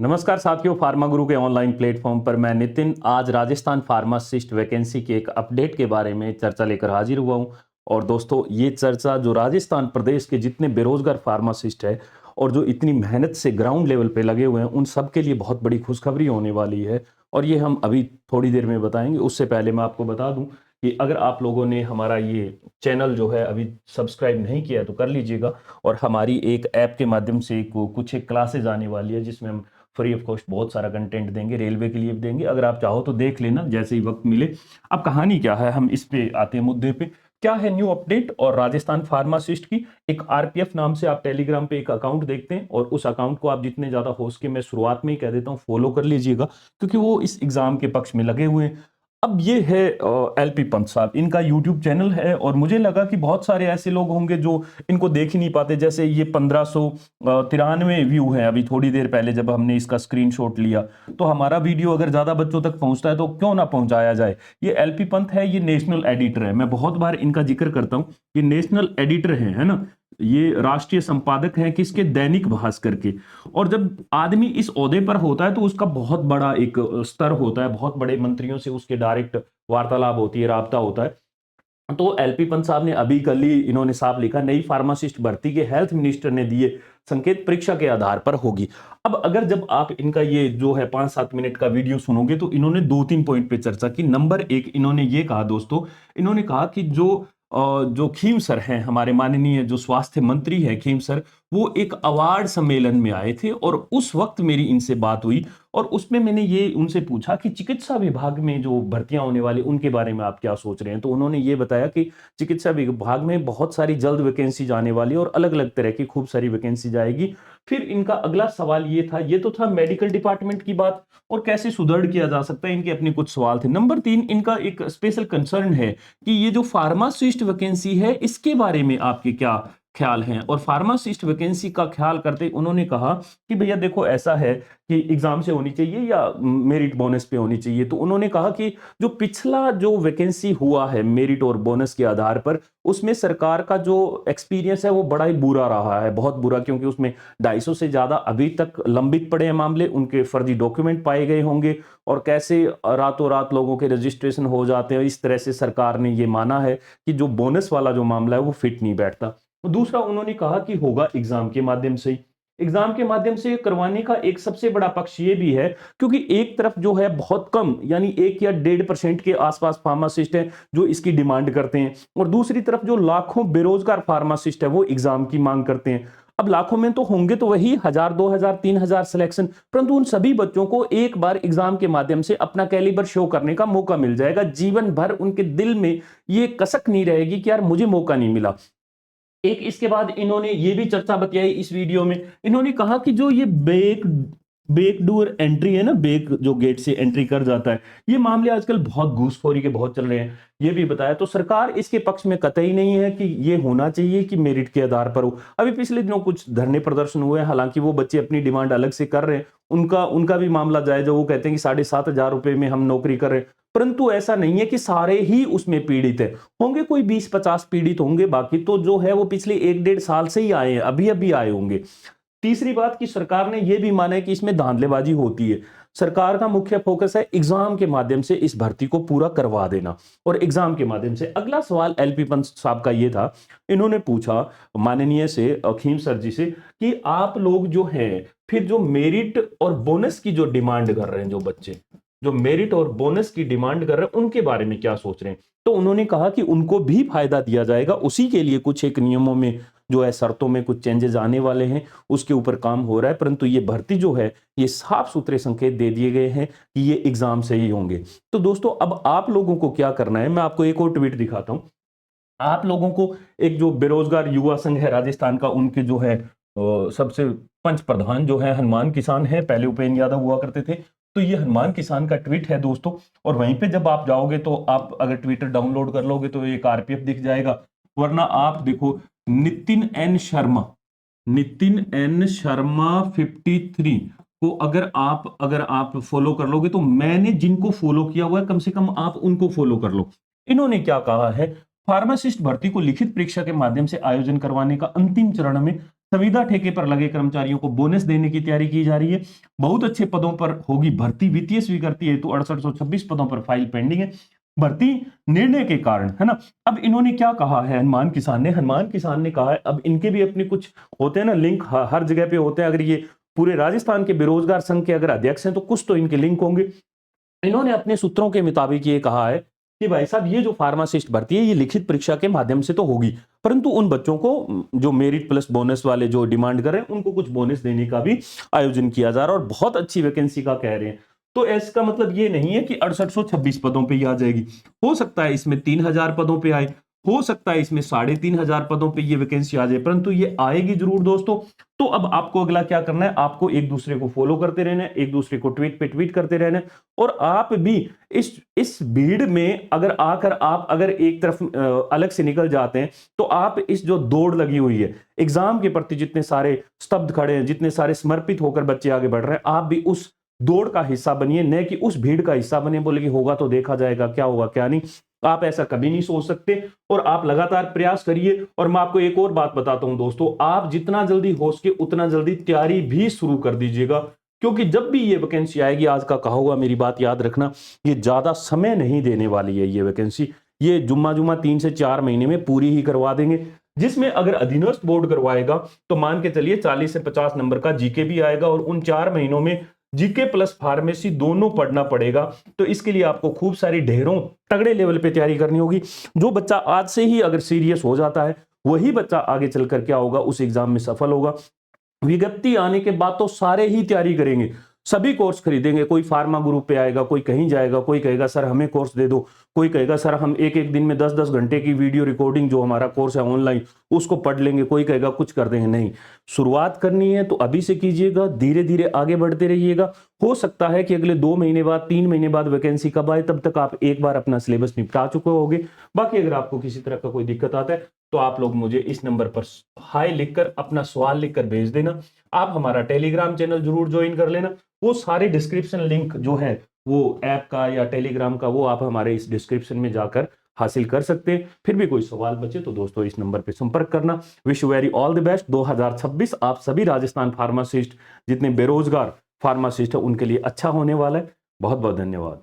नमस्कार साथियों, फार्मा गुरु के ऑनलाइन प्लेटफॉर्म पर मैं नितिन आज राजस्थान फार्मासिस्ट वैकेंसी के एक अपडेट के बारे में चर्चा लेकर हाजिर हुआ हूं। और दोस्तों, ये चर्चा जो राजस्थान प्रदेश के जितने बेरोजगार फार्मासिस्ट है और जो इतनी मेहनत से ग्राउंड लेवल पे लगे हुए हैं, उन सब के लिए बहुत बड़ी खुशखबरी होने वाली है। और ये हम अभी थोड़ी देर में बताएंगे। उससे पहले मैं आपको बता दूं कि अगर आप लोगों ने हमारा ये चैनल जो है अभी सब्सक्राइब नहीं किया है तो कर लीजिएगा। और हमारी एक ऐप के माध्यम से कुछ एक क्लासेज आने वाली है जिसमें हम फ्री ऑफ कॉस्ट बहुत सारा कंटेंट देंगे, रेलवे के लिए भी देंगे। अगर आप चाहो तो देख लेना जैसे ही वक्त मिले। अब कहानी क्या है, हम इस पे आते हैं मुद्दे पे। क्या है न्यू अपडेट और राजस्थान फार्मासिस्ट की एक आरपीएफ नाम से आप टेलीग्राम पे एक अकाउंट देखते हैं और उस अकाउंट को आप जितने ज्यादा हो सके, मैं शुरुआत में ही कह देता हूँ, फॉलो कर लीजिएगा क्योंकि वो इस एग्जाम के पक्ष में लगे हुए हैं। अब ये है एलपी पंत साहब, इनका यूट्यूब चैनल है और मुझे लगा कि बहुत सारे ऐसे लोग होंगे जो इनको देख ही नहीं पाते। जैसे ये 1593 व्यू है अभी थोड़ी देर पहले जब हमने इसका स्क्रीनशॉट लिया। तो हमारा वीडियो अगर ज्यादा बच्चों तक पहुंचता है तो क्यों ना पहुंचाया जाए। ये एलपी पंत है, ये नेशनल एडिटर है, मैं बहुत बार इनका जिक्र करता हूँ। ये नेशनल एडिटर है ना। ये राष्ट्रीय संपादक हैं किसके, दैनिक भास्कर के। और जब आदमी इस ओहदे पर होता है तो उसका बहुत बड़ा एक स्तर होता है, बहुत बड़े मंत्रियों से उसके डायरेक्ट वार्तालाप होती है, राबता होता है। तो एलपी पंत साहब ने अभी कल ही इन्होंने साफ लिखा, नई फार्मासिस्ट भर्ती के हेल्थ मिनिस्टर ने दिए संकेत, परीक्षा के आधार पर होगी। अब अगर जब आप इनका ये जो है 5-7 मिनट का वीडियो सुनोगे तो इन्होंने 2-3 पॉइंट पे चर्चा की। नंबर एक, इन्होंने ये कहा दोस्तों, इन्होंने कहा कि जो खीम सर हैं, हमारे माननीय जो स्वास्थ्य मंत्री हैं खीम सर, वो एक अवार्ड सम्मेलन में आए थे और उस वक्त मेरी इनसे बात हुई। और उसमें मैंने ये उनसे पूछा कि चिकित्सा विभाग में जो भर्तियां होने वाली उनके बारे में आप क्या सोच रहे हैं। तो उन्होंने ये बताया कि चिकित्सा विभाग में बहुत सारी जल्द वैकेंसी आने वाली और अलग अलग तरह की खूब सारी वैकेंसी जाएगी। फिर इनका अगला सवाल ये था, ये तो था मेडिकल डिपार्टमेंट की बात और कैसे सुदृढ़ किया जा सकता है, इनके अपने कुछ सवाल थे। नंबर 3, इनका एक स्पेशल कंसर्न है कि ये जो फार्मासिस्ट वैकेंसी है इसके बारे में आपके क्या ख्याल हैं। और फार्मासिस्ट वैकेंसी का ख्याल करते उन्होंने कहा कि भैया देखो, ऐसा है कि एग्जाम से होनी चाहिए या मेरिट बोनस पे होनी चाहिए। तो उन्होंने कहा कि जो पिछला जो वैकेंसी हुआ है मेरिट और बोनस के आधार पर, उसमें सरकार का जो एक्सपीरियंस है वो बड़ा ही बुरा रहा है, बहुत बुरा, क्योंकि उसमें 250 से ज्यादा अभी तक लंबित पड़े हैं मामले, उनके फर्जी डॉक्यूमेंट पाए गए होंगे और कैसे रातों रात लोगों के रजिस्ट्रेशन हो जाते हैं। इस तरह से सरकार ने ये माना है कि जो बोनस वाला जो मामला है वो फिट नहीं बैठता। तो दूसरा, उन्होंने कहा कि होगा एग्जाम के माध्यम से ही। एग्जाम के माध्यम से करवाने का एक सबसे बड़ा पक्ष ये भी है क्योंकि एक तरफ जो है बहुत कम, यानी 1 या 1.5% के आसपास फार्मासिस्ट हैं जो इसकी डिमांड करते हैं, और दूसरी तरफ जो लाखों बेरोजगार फार्मासिस्ट है वो एग्जाम की मांग करते हैं। अब लाखों में तो होंगे तो वही 1000, 2000, 3000 सिलेक्शन, परंतु उन सभी बच्चों को एक बार एग्जाम के माध्यम से अपना कैलिबर शो करने का मौका मिल जाएगा। जीवन भर उनके दिल में ये कसक नहीं रहेगी कि यार मुझे मौका नहीं मिला। एक इसके बाद इन्होंने ये भी चर्चा बताई इस वीडियो में। इन्होंने कहा कि जो ये बैकडोर एंट्री है ना, बैक जो गेट से एंट्री कर जाता है, ये मामले आजकल बहुत घूसखोरी के बहुत चल रहे हैं, ये भी बताया। तो सरकार इसके पक्ष में कतई नहीं है कि ये होना चाहिए कि मेरिट के आधार पर हो। अभी पिछले दिनों कुछ धरने प्रदर्शन हुए हैं, हालांकि वो बच्चे अपनी डिमांड अलग से कर रहे हैं, उनका उनका भी मामला जायज है। वो कहते हैं कि 7,500 रुपए में हम नौकरी कर रहे हैं, परंतु ऐसा नहीं है कि सारे ही उसमें पीड़ित है, होंगे कोई 20-50 पीड़ित होंगे, बाकी तो जो है वो पिछले 1-1.5 साल से ही आए हैं, अभी अभी आए होंगे। तीसरी बात कि सरकार ने यह भी माना है कि इसमें धांधलेबाजी होती है। सरकार का मुख्य फोकस है एग्जाम के माध्यम से इस भर्ती को पूरा करवा देना और एग्जाम के माध्यम से। अगला सवाल एलपी पंत साहब का ये था, इन्होंने पूछा माननीय से अखीम सर जी से कि आप लोग जो हैं फिर जो मेरिट और बोनस की जो डिमांड कर रहे हैं, जो बच्चे जो मेरिट और बोनस की डिमांड कर रहे हैं उनके बारे में क्या सोच रहे हैं। तो उन्होंने कहा कि उनको भी फायदा दिया जाएगा, उसी के लिए कुछ एक नियमों में जो है शर्तों में कुछ चेंजेस आने वाले हैं, उसके ऊपर काम हो रहा है। परंतु ये भर्ती जो है ये साफ सुथरे संकेत दे दिए गए हैं कि ये एग्जाम से ही होंगे। तो दोस्तों, अब आप लोगों को क्या करना है, मैं आपको एक और ट्वीट दिखाता हूं। आप लोगों को एक जो बेरोजगार युवा संघ है राजस्थान का, उनके जो है सबसे पंच प्रधान जो है हनुमान किसान है, पहले उपेंद्र यादव हुआ करते थे। तो ये हनुमान किसान का ट्वीट है दोस्तों। और वहीं पे जब आप जाओगे तो आप अगर ट्विटर डाउनलोड कर लोगे तो एक आरपीएफ दिख जाएगा, वरना आप देखो नितिन एन शर्मा 53 को अगर आप फॉलो कर लोगे तो मैंने जिनको फॉलो किया हुआ है कम से कम आप उनको फॉलो कर लो। इन्होंने क्या कहा है, फार्मासिस्ट भर्ती को लिखित परीक्षा के माध्यम से आयोजन करवाने का अंतिम चरण में संविदा ठेके पर लगे कर्मचारियों को बोनस देने की तैयारी की जा रही है। बहुत अच्छे पदों पर होगी भर्ती। वित्तीय स्वीकृति हेतु 6826 पदों पर फाइल पेंडिंग है। भर्ती निर्णय के कारण, है ना। अब इन्होंने क्या कहा है हनुमान किसान ने कहा है, अब इनके भी अपने कुछ होते हैं ना लिंक, हर जगह पे होते हैं। अगर ये पूरे राजस्थान के बेरोजगार संघ के अगर अध्यक्ष हैं तो कुछ तो इनके लिंक होंगे। इन्होंने अपने सूत्रों के मुताबिक ये कहा है कि भाई साहब, ये जो फार्मासिस्ट भर्ती है ये लिखित परीक्षा के माध्यम से तो होगी, परंतु उन बच्चों को जो मेरिट प्लस बोनस वाले जो डिमांड कर रहे हैं उनको कुछ बोनस देने का भी आयोजन किया जा रहा है, और बहुत अच्छी वैकेंसी का कह रहे हैं। तो इसका मतलब ये नहीं है कि 6826 पदों पे ही आ जाएगी। हो सकता है इसमें 3000 पदों पे आए, हो सकता है इसमें 3500 पदों पे ये वैकेंसी आ जाए, परंतु ये आएगी जरूर दोस्तों। तो अब आपको अगला क्या करना है, आपको एक दूसरे को फॉलो करते रहना है, एक दूसरे को ट्वीट पे ट्वीट करते रहना है, और आप भी इस भीड़ में अगर आकर आप अगर एक तरफ अलग से निकल जाते हैं, तो आप इस जो दौड़ लगी हुई है एग्जाम के प्रति, जितने सारे स्तब्ध खड़े हैं, जितने सारे समर्पित होकर बच्चे आगे बढ़ रहे हैं, आप भी उस दौड़ का हिस्सा बनिए, न कि उस भीड़ का हिस्सा बनिए बोले कि होगा तो देखा जाएगा, क्या होगा क्या नहीं। आप ऐसा कभी नहीं सोच सकते, और आप लगातार प्रयास करिए। और मैं आपको एक और बात बताता हूं दोस्तों, आप जितना जल्दी हो सके उतना जल्दी तैयारी भी शुरू कर दीजिएगा, क्योंकि जब भी ये वैकेंसी आएगी, आज का कहा हुआ मेरी बात याद रखना, ये ज्यादा समय नहीं देने वाली है ये वैकेंसी। ये जुम्मा जुम्मा 3 से 4 महीने में पूरी ही करवा देंगे, जिसमें अगर अधीनस्थ बोर्ड करवाएगा तो मान के चलिए 40 से 50 नंबर का जीके भी आएगा, और उन 4 महीनों में जीके प्लस फार्मेसी दोनों पढ़ना पड़ेगा। तो इसके लिए आपको खूब सारी ढेरों तगड़े लेवल पे तैयारी करनी होगी। जो बच्चा आज से ही अगर सीरियस हो जाता है, वही बच्चा आगे चलकर क्या होगा, उस एग्जाम में सफल होगा। विज्ञप्ति आने के बाद तो सारे ही तैयारी करेंगे, सभी कोर्स खरीदेंगे। कोई फार्मा ग्रुप पे आएगा, कोई कहीं जाएगा, कोई कहेगा सर हमें कोर्स दे दो, कोई कहेगा सर हम एक एक दिन में 10-10 घंटे की वीडियो रिकॉर्डिंग जो हमारा कोर्स है ऑनलाइन उसको पढ़ लेंगे, कोई कहेगा कुछ कर देंगे। नहीं, शुरुआत करनी है तो अभी से कीजिएगा, धीरे धीरे आगे बढ़ते रहिएगा। हो सकता है कि अगले 2 महीने बाद, 3 महीने बाद वैकेंसी कब आए, तब तक आप एक बार अपना सिलेबस निपटा चुके होगे। बाकी अगर आपको किसी तरह का कोई दिक्कत आता है तो आप लोग मुझे इस नंबर पर हाई लिखकर अपना सवाल लिखकर भेज देना। आप हमारा टेलीग्राम चैनल जरूर ज्वाइन कर लेना। वो सारे डिस्क्रिप्शन लिंक जो है वो ऐप का या टेलीग्राम का, वो आप हमारे इस डिस्क्रिप्शन में जाकर हासिल कर सकते हैं। फिर भी कोई सवाल बचे तो दोस्तों इस नंबर पे संपर्क करना। Wish you very all the best. 2026 आप सभी राजस्थान फार्मासिस्ट, जितने बेरोजगार फार्मासिस्ट है, उनके लिए अच्छा होने वाला है। बहुत बहुत धन्यवाद।